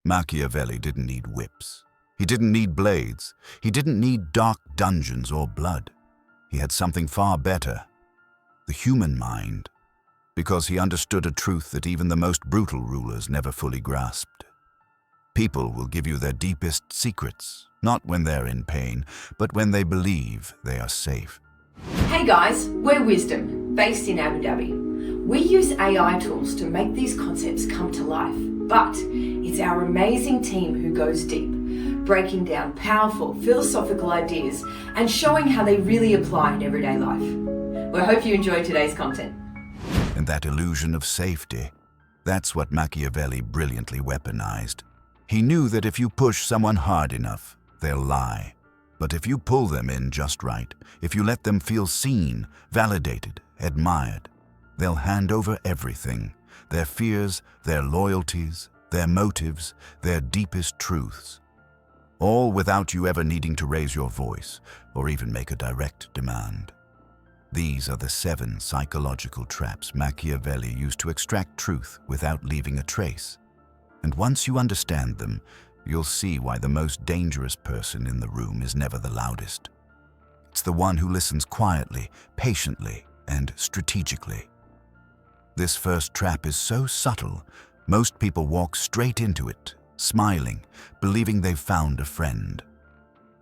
Machiavelli didn't need whips. He didn't need blades. He didn't need dark dungeons or blood. He had something far better, the human mind, because he understood a truth that even the most brutal rulers never fully grasped. People will give you their deepest secrets, not when they're in pain, but when they believe they are safe. Hey guys, we're Wisdom, based in Abu Dhabi. We use AI tools to make these concepts come to life, but it's our amazing team who goes deep, breaking down powerful philosophical ideas and showing how they really apply in everyday life. We hope you enjoyed today's content. And that illusion of safety, that's what Machiavelli brilliantly weaponized. He knew that if you push someone hard enough, they'll lie. But if you pull them in just right, if you let them feel seen, validated, admired, they'll hand over everything, their fears, their loyalties, their motives, their deepest truths, all without you ever needing to raise your voice or even make a direct demand. These are the 7 psychological traps Machiavelli used to extract truth without leaving a trace. And once you understand them, you'll see why the most dangerous person in the room is never the loudest. It's the one who listens quietly, patiently, and strategically. This first trap is so subtle, most people walk straight into it, smiling, believing they've found a friend.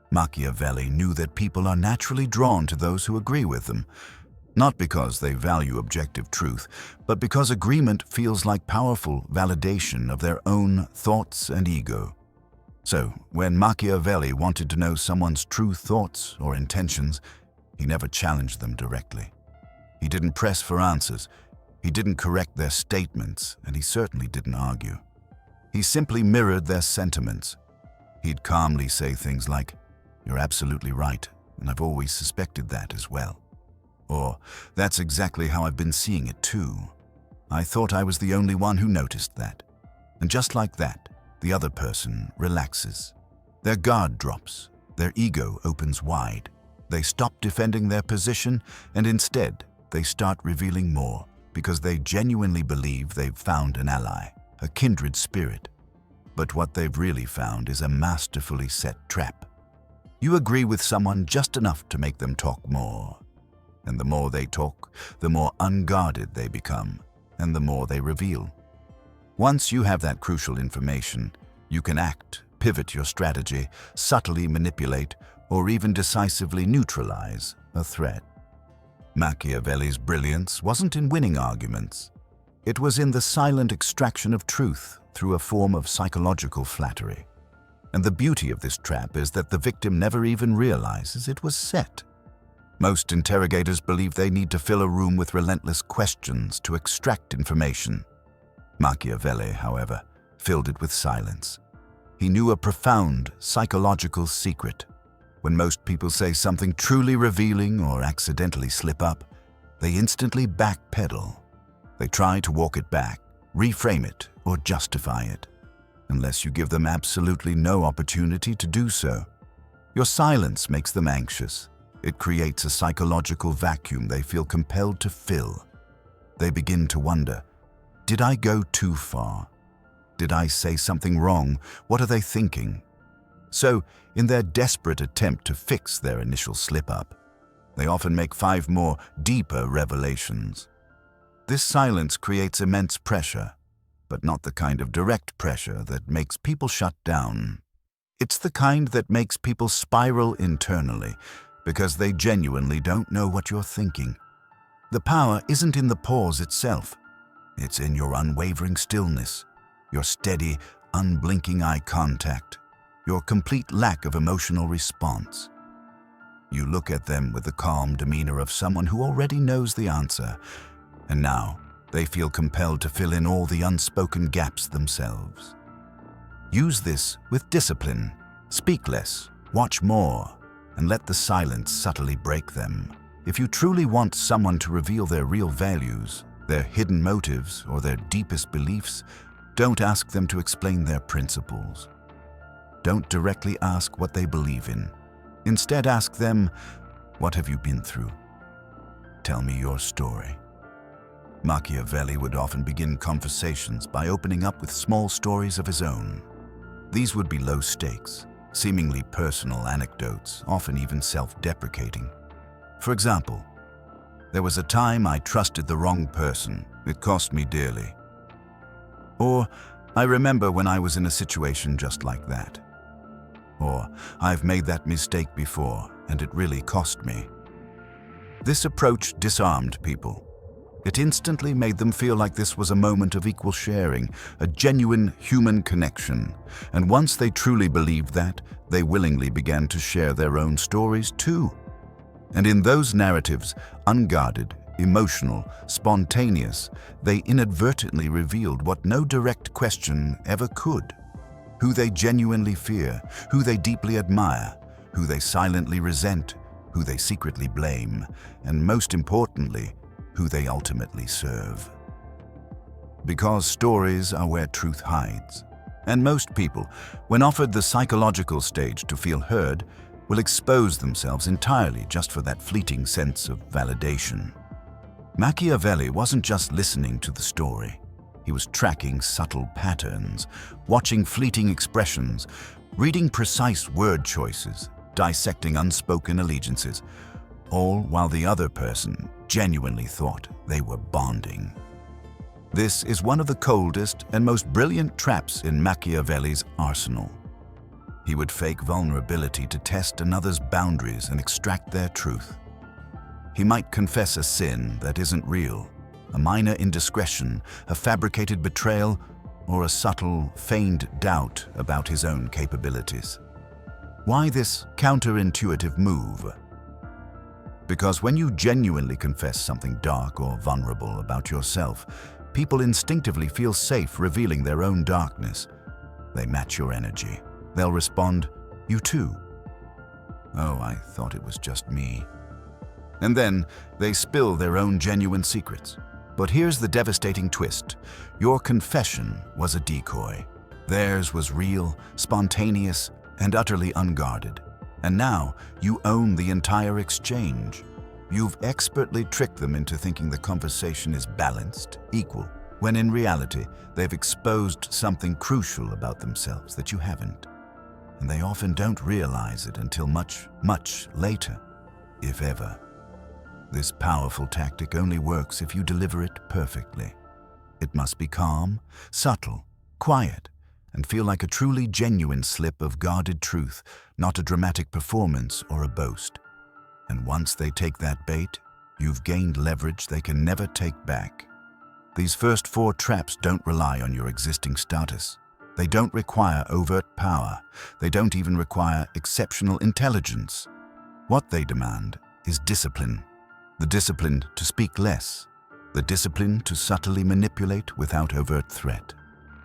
Machiavelli knew that people are naturally drawn to those who agree with them, not because they value objective truth, but because agreement feels like powerful validation of their own thoughts and ego. So, when Machiavelli wanted to know someone's true thoughts or intentions, he never challenged them directly. He didn't press for answers, he didn't correct their statements, and he certainly didn't argue. He simply mirrored their sentiments. He'd calmly say things like, "You're absolutely right, and I've always suspected that as well." Or, "That's exactly how I've been seeing it too. I thought I was the only one who noticed that." And just like that, the other person relaxes. Their guard drops, their ego opens wide. They stop defending their position, and instead, they start revealing more, because they genuinely believe they've found an ally, a kindred spirit. But what they've really found is a masterfully set trap. You agree with someone just enough to make them talk more. And the more they talk, the more unguarded they become, and the more they reveal. Once you have that crucial information, you can act, pivot your strategy, subtly manipulate, or even decisively neutralize a threat. Machiavelli's brilliance wasn't in winning arguments. It was in the silent extraction of truth through a form of psychological flattery. And the beauty of this trap is that the victim never even realizes it was set. Most interrogators believe they need to fill a room with relentless questions to extract information. Machiavelli, however, filled it with silence. He knew a profound psychological secret. When most people say something truly revealing or accidentally slip up, they instantly backpedal. They try to walk it back, reframe it, or justify it, unless you give them absolutely no opportunity to do so. Your silence makes them anxious. It creates a psychological vacuum they feel compelled to fill. They begin to wonder, did I go too far? Did I say something wrong? What are they thinking? So, in their desperate attempt to fix their initial slip-up, they often make 5 more, deeper revelations. This silence creates immense pressure, but not the kind of direct pressure that makes people shut down. It's the kind that makes people spiral internally, because they genuinely don't know what you're thinking. The power isn't in the pause itself. It's in your unwavering stillness, your steady, unblinking eye contact, your complete lack of emotional response. You look at them with the calm demeanor of someone who already knows the answer, and now they feel compelled to fill in all the unspoken gaps themselves. Use this with discipline. Speak less, watch more, and let the silence subtly break them. If you truly want someone to reveal their real values, their hidden motives, or their deepest beliefs, don't ask them to explain their principles. Don't directly ask what they believe in. Instead, ask them, what have you been through? Tell me your story. Machiavelli would often begin conversations by opening up with small stories of his own. These would be low stakes, seemingly personal anecdotes, often even self-deprecating. For example, "There was a time I trusted the wrong person. It cost me dearly." Or, "I remember when I was in a situation just like that." Or, "I've made that mistake before, and it really cost me." This approach disarmed people. It instantly made them feel like this was a moment of equal sharing, a genuine human connection. And once they truly believed that, they willingly began to share their own stories too. And in those narratives, unguarded, emotional, spontaneous, they inadvertently revealed what no direct question ever could: who they genuinely fear, who they deeply admire, who they silently resent, who they secretly blame, and most importantly, who they ultimately serve. Because stories are where truth hides, and most people, when offered the psychological stage to feel heard, will expose themselves entirely just for that fleeting sense of validation. Machiavelli wasn't just listening to the story. He was tracking subtle patterns, watching fleeting expressions, reading precise word choices, dissecting unspoken allegiances, all while the other person genuinely thought they were bonding. This is one of the coldest and most brilliant traps in Machiavelli's arsenal. He would fake vulnerability to test another's boundaries and extract their truth. He might confess a sin that isn't real, a minor indiscretion, a fabricated betrayal, or a subtle, feigned doubt about his own capabilities. Why this counterintuitive move? Because when you genuinely confess something dark or vulnerable about yourself, people instinctively feel safe revealing their own darkness. They match your energy. They'll respond, "You too." "Oh, I thought it was just me." And then they spill their own genuine secrets. But here's the devastating twist. Your confession was a decoy. Theirs was real, spontaneous, and utterly unguarded. And now you own the entire exchange. You've expertly tricked them into thinking the conversation is balanced, equal, when in reality they've exposed something crucial about themselves that you haven't. And they often don't realize it until much, much later, if ever. This powerful tactic only works if you deliver it perfectly. It must be calm, subtle, quiet, and feel like a truly genuine slip of guarded truth, not a dramatic performance or a boast. And once they take that bait, you've gained leverage they can never take back. These first 4 traps don't rely on your existing status. They don't require overt power. They don't even require exceptional intelligence. What they demand is discipline. The discipline to speak less. The discipline to subtly manipulate without overt threat.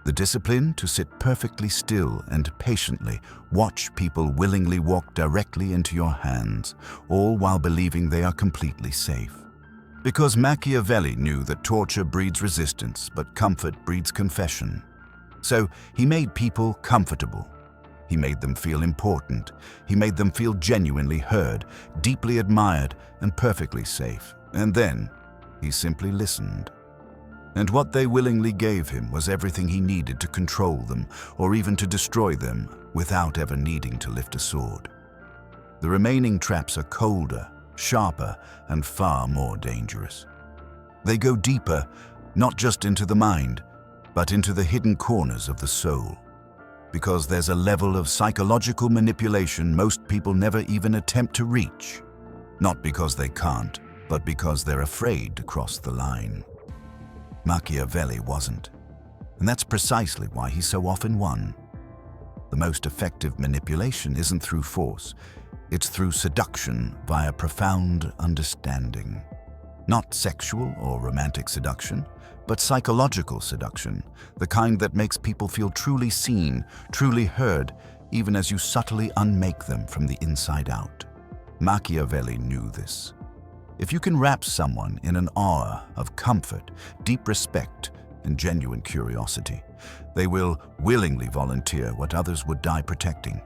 The discipline to sit perfectly still and patiently watch people willingly walk directly into your hands, all while believing they are completely safe. Because Machiavelli knew that torture breeds resistance, but comfort breeds confession. So he made people comfortable. He made them feel important. He made them feel genuinely heard, deeply admired, and perfectly safe. And then he simply listened. And what they willingly gave him was everything he needed to control them, or even to destroy them, without ever needing to lift a sword. The remaining traps are colder, sharper, and far more dangerous. They go deeper, not just into the mind, but into the hidden corners of the soul. Because there's a level of psychological manipulation most people never even attempt to reach. Not because they can't, but because they're afraid to cross the line. Machiavelli wasn't. And that's precisely why he so often won. The most effective manipulation isn't through force. It's through seduction via profound understanding. Not sexual or romantic seduction, but psychological seduction, the kind that makes people feel truly seen, truly heard, even as you subtly unmake them from the inside out. Machiavelli knew this. If you can wrap someone in an aura of comfort, deep respect, and genuine curiosity, they will willingly volunteer what others would die protecting.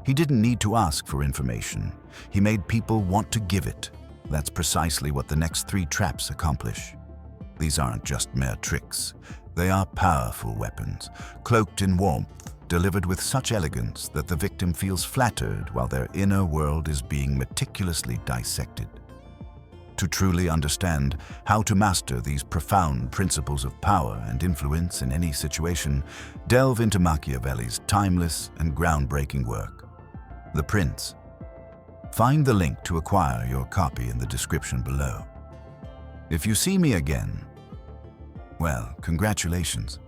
He didn't need to ask for information. He made people want to give it. That's precisely what the next 3 traps accomplish. These aren't just mere tricks. They are powerful weapons, cloaked in warmth, delivered with such elegance that the victim feels flattered while their inner world is being meticulously dissected. To truly understand how to master these profound principles of power and influence in any situation, delve into Machiavelli's timeless and groundbreaking work, The Prince. Find the link to acquire your copy in the description below. If you see me again, well, congratulations.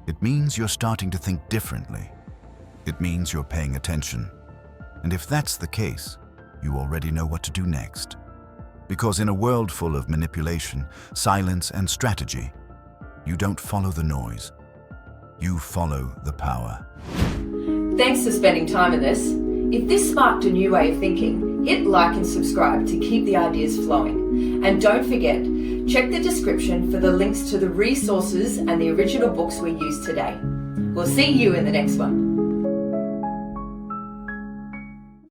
It means you're starting to think differently. It means you're paying attention. And if that's the case, you already know what to do next. Because in a world full of manipulation, silence, and strategy, you don't follow the noise. You follow the power. Thanks for spending time in this. If this sparked a new way of thinking, hit like and subscribe to keep the ideas flowing. And don't forget, check the description for the links to the resources and the original books we used today. We'll see you in the next one.